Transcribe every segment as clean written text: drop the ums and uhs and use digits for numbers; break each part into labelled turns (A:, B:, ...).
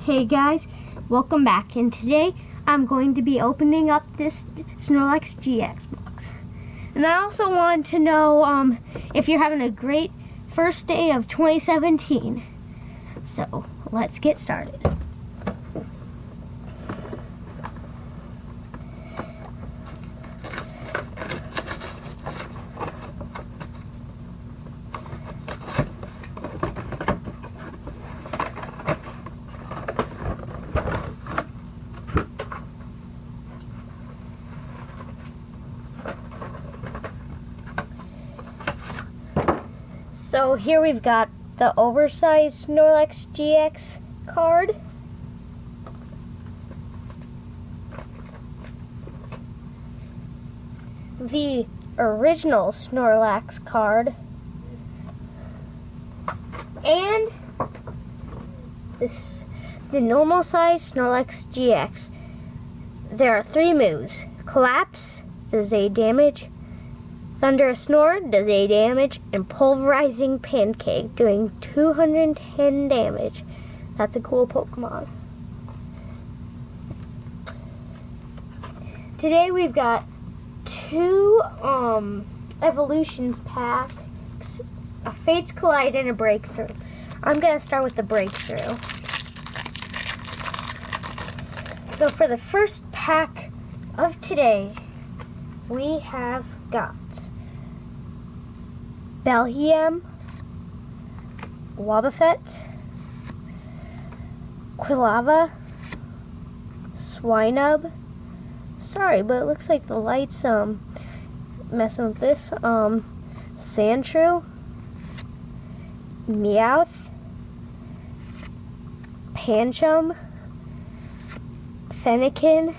A: Hey guys, welcome back, and today I'm going to be opening up this Snorlax GX box. And I also wanted to know if you're having a great first day of 2017. So let's get started. So here we've got the oversized Snorlax GX card. The original Snorlax card. And the normal size Snorlax GX. There are 3 moves. Collapse does 8 damage. Thunderous Snore does 8 damage, and Pulverizing Pancake doing 210 damage. That's a cool Pokemon. Today we've got 2 evolutions packs, a Fates Collide and a Breakthrough. I'm going to start with the Breakthrough. So for the first pack of today, we have got Belgium, Wobbuffet, Quilava, Swinub. Sorry, but it looks like the light's messing with this. Sandshrew, Meowth, Pancham, Fennekin.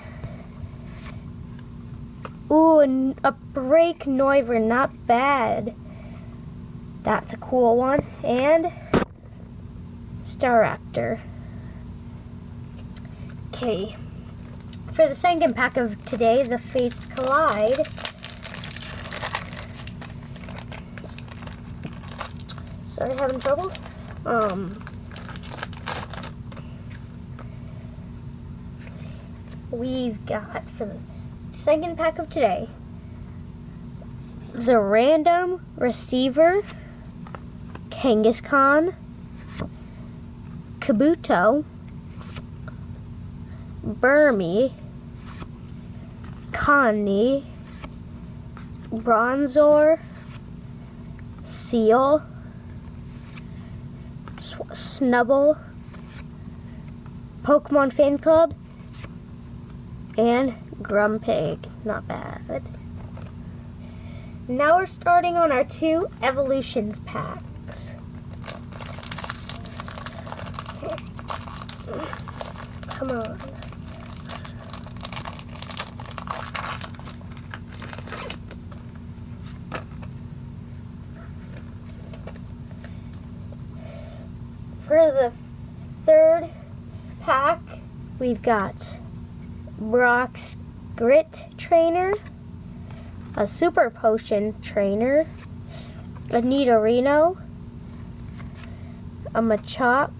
A: Ooh, and a Break Noivern, not bad. That's a cool one. And Staraptor. Okay. For the second pack of today, the Fates Collide. Sorry, having trouble. We've got for the second pack of today, the Random Receiver, Kangaskhan, Kabuto, Burmy, Connie, Bronzor, Seal, Snubble, Pokemon Fan Club, and Grumpig. Not bad. Now we're starting on our 2 evolutions packs. Okay. Come on. For the third pack, we've got Brock's Grit Trainer, a Super Potion Trainer, a Nidorino, a Machop,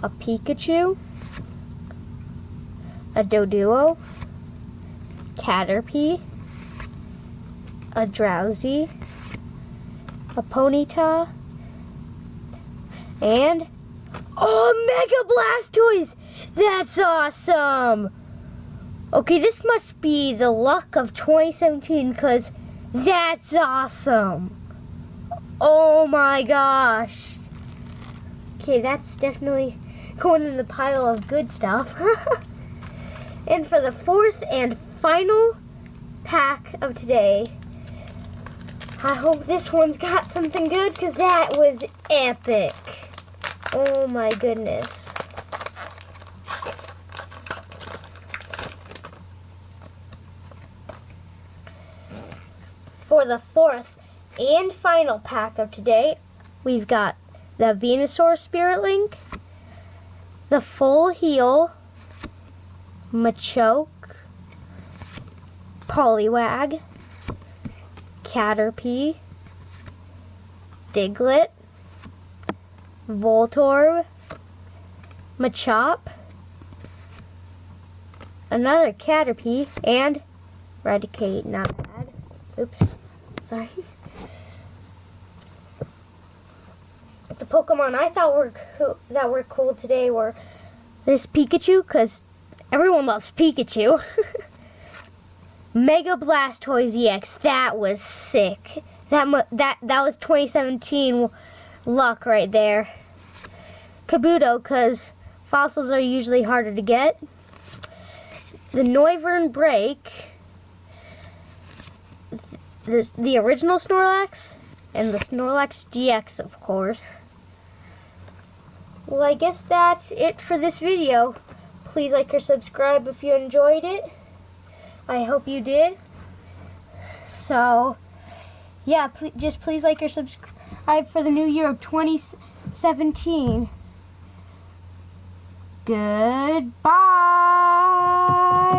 A: a Pikachu, a Doduo, Caterpie, a Drowsy, a Ponyta, and Mega Blastoise! That's awesome! Okay, this must be the luck of 2017 because that's awesome! Oh my gosh! Okay, that's definitely going in the pile of good stuff. And for the fourth and final pack of today, I hope this one's got something good because that was epic. Oh my goodness. For the fourth and final pack of today, we've got the Venusaur Spirit Link, the Full Heal, Machoke, Poliwag, Caterpie, Diglett, Voltorb, Machop, another Caterpie, and Eradicate. Not bad. Oops, sorry. The Pokemon I thought were cool today were this Pikachu, because everyone loves Pikachu. Mega Blastoise EX, that was sick. That was 2017 luck right there. Kabuto, because fossils are usually harder to get. The Noivern Break, the original Snorlax, and the Snorlax GX, of course. Well, I guess that's it for this video. Please like or subscribe if you enjoyed it. I hope you did. So, yeah, please like or subscribe for the new year of 2017. Goodbye.